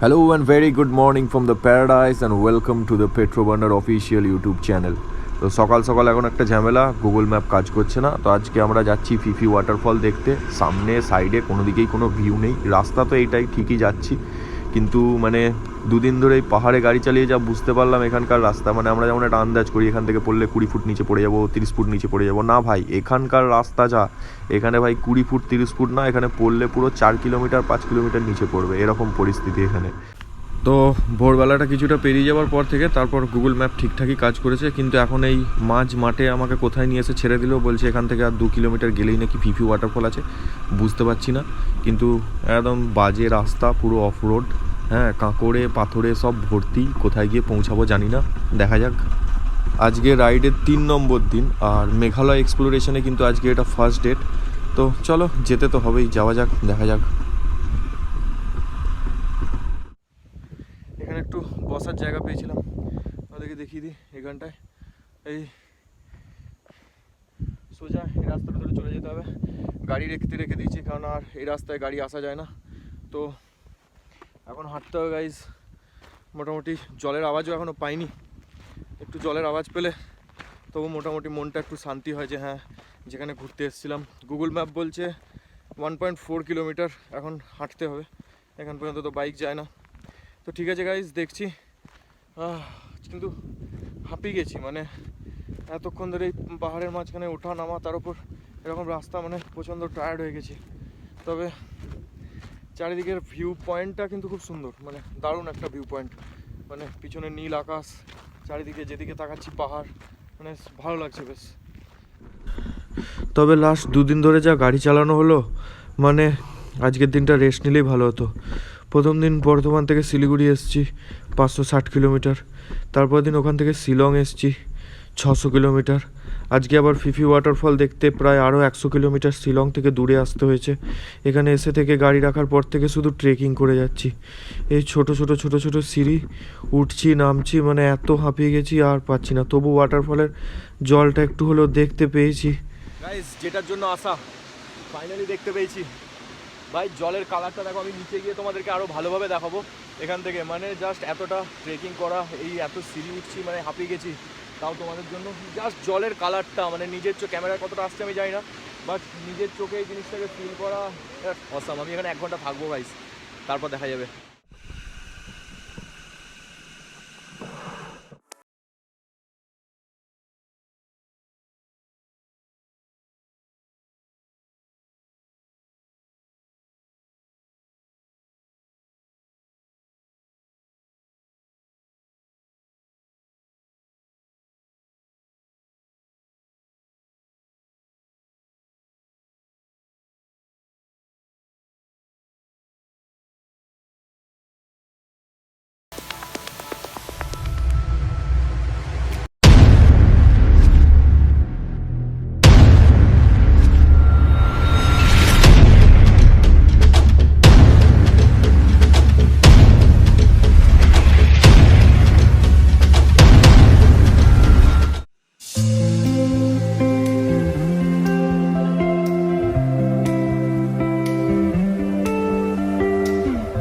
Hello and very good morning from the paradise and welcome to the Petro Burner official YouTube channel. তো সকাল সকাল এখন একটা ঝামেলা, গুগল ম্যাপ কাজ করছে না। তো আজকে আমরা যাচ্ছি ফিফি ওয়াটারফল দেখতে। সামনে সাইডে কোনো দিকেই কোনো ভিউ নেই, রাস্তা তো এইটাই, ঠিকই যাচ্ছি, কিন্তু মানে দুদিন ধরে এই পাহাড়ে গাড়ি চালিয়ে যা বুঝতে পারলাম এখানকার রাস্তা, মানে আমরা যেমন একটা আন্দাজ করি এখান থেকে পড়লে 20 ফুট নিচে পড়ে যাবো, 30 ফুট নিচে পড়ে যাবো, না ভাই এখানকার রাস্তা যা, এখানে ভাই 20 ফুট 30 ফুট না, এখানে পড়লে পুরো 4 কিলোমিটার 5 কিলোমিটার নিচে পড়বে, এরকম পরিস্থিতি এখানে। তো ভোরবেলাটা কিছুটা পেরিয়ে যাওয়ার পর থেকে তারপর গুগল ম্যাপ ঠিকঠাকই কাজ করেছে, কিন্তু এখন এই মাঝ মাঠে আমাকে কোথায় নিয়ে এসে ছেড়ে দিলেও বলছে এখান থেকে আর 2 কিলোমিটার গেলেই নাকি ফিফি ওয়াটারফল আছে। বুঝতে পারছি না, কিন্তু একদম বাজে রাস্তা, পুরো অফ রোড, হ্যাঁ, কাঁকড়ে পাথরে সব ভর্তি, কোথায় গিয়ে পৌঁছাবো জানি না, দেখা যাক। আজকে রাইডের 3 নম্বর দিন, আর মেঘালয় এক্সপ্লোরেশনে কিন্তু আজকে এটা ফার্স্ট ডেট। তো চলো, যেতে তো হবেই, যাওয়া যাক, দেখা যাক। এখানে একটু বসার জায়গা পেয়েছিলাম, ওদেরকে দেখিয়ে দিই। এখানটায় এই সোজা এই রাস্তাটা ধরে চলে যেতে হবে, গাড়ি রেখে দিয়েছি, কারণ আর এই রাস্তায় গাড়ি আসা যায় না। তো এখন হাঁটতে হবে গাইজ। মোটামুটি জলের আওয়াজও এখনও পাইনি, একটু জলের আওয়াজ পেলে তবু মোটামুটি মনটা একটু শান্তি হয় যে হ্যাঁ, যেখানে ঘুরতে এসেছিলাম। গুগল ম্যাপ বলছে 1.4 কিলোমিটার এখন হাঁটতে হবে, এখান পর্যন্ত তো বাইক যায় না। তো ঠিক আছে গাইজ, দেখছি। কিন্তু হাঁপিয়ে গেছি, মানে এতক্ষণ ধরে এই পাহাড়ের মাঝখানে ওঠা নামা, তার উপর এরকম রাস্তা, মানে প্রচণ্ড টায়ার্ড হয়ে গেছি। তবে চারিদিকের ভিউ পয়েন্টটা কিন্তু খুব সুন্দর, মানে দারুণ একটা ভিউ পয়েন্ট, মানে পিছনে নীল আকাশ, চারিদিকে যেদিকে তাকাচ্ছি পাহাড়, মানে ভালো লাগছে বেশ। তবে লাস্ট 2 দিন ধরে যা গাড়ি চালানো হলো, মানে আজকের দিনটা রেস্ট নিলেই ভালো হতো। প্রথম দিন বর্ধমান থেকে শিলিগুড়ি এসেছি 560 কিলোমিটার, তারপর দিন ওখান থেকে শিলং এসেছি 600 কিলোমিটার। আজকে আবার ফিফি ওয়াটারফল দেখতে প্রায় আরও 100 কিলোমিটার শিলং থেকে দূরে আসতে হয়েছে। এখানে এসে থেকে গাড়ি রাখার পর থেকে শুধু ট্রেকিং করে যাচ্ছি, এই ছোট ছোট সিঁড়ি উঠছি নামছি, মানে এত হাঁপিয়ে গেছি আর পাচ্ছি না। তবু ওয়াটারফলের জলটা একটু হলেও দেখতে পেয়েছি। গাইস, যেটার জন্য আসা ফাইনালি দেখতে পেয়েছি। ভাই জলের কালারটা দেখো, আমি নিচে গিয়ে তোমাদেরকে আরও ভালোভাবে দেখাবো। এখান থেকে মানে জাস্ট এতটা ট্রেকিং করা, এই এত সিঁড়ি উঠছি, মানে হাঁপিয়ে গেছি, তাও তোমাদের জন্য। জাস্ট জলের কালারটা, মানে নিজের ক্যামেরায় কতটা আসছে আমি জানি না, বাট নিজের চোখে এই জিনিসটাকে ফিল করা অসাম। আমি এখানে 1 ঘন্টা থাকবো গাইস, তারপর দেখা যাবে।